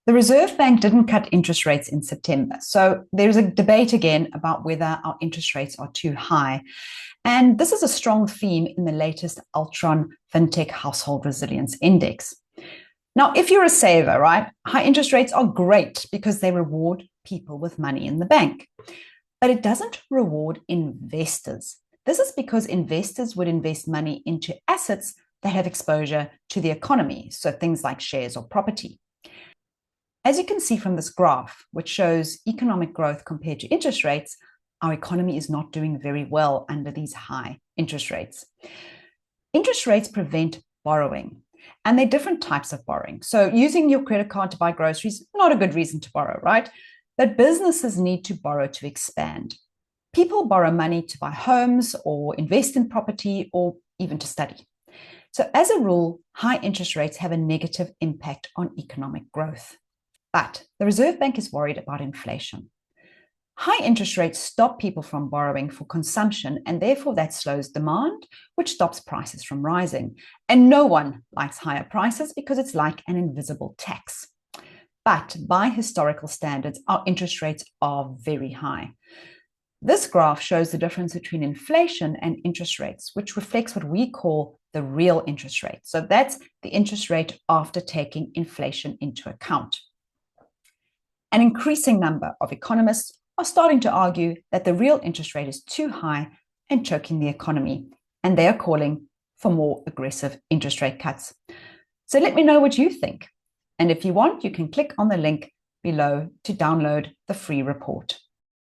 The Reserve Bank didn't cut interest rates in September. So there's a debate again about whether our interest rates are too high. And this is a strong theme in the latest Altron FinTech Household Resilience Index. Now, if you're a saver, right, high interest rates are great because they reward people with money in the bank. But it doesn't reward investors. This is because investors would invest money into assets that have exposure to the economy, so things like shares or property. As you can see from this graph, which shows economic growth compared to interest rates, our economy is not doing very well under these high interest rates. Interest rates prevent borrowing, and there are different types of borrowing. So using your credit card to buy groceries, not a good reason to borrow, right? But businesses need to borrow to expand. People borrow money to buy homes or invest in property or even to study. So as a rule, high interest rates have a negative impact on economic growth. But the Reserve Bank is worried about inflation. High interest rates stop people from borrowing for consumption, and therefore that slows demand, which stops prices from rising. And no one likes higher prices because it's like an invisible tax. But by historical standards, our interest rates are very high. This graph shows the difference between inflation and interest rates, which reflects what we call the real interest rate. So that's the interest rate after taking inflation into account. An increasing number of economists are starting to argue that the real interest rate is too high and choking the economy, and they are calling for more aggressive interest rate cuts. So let me know what you think. And if you want, you can click on the link below to download the free report.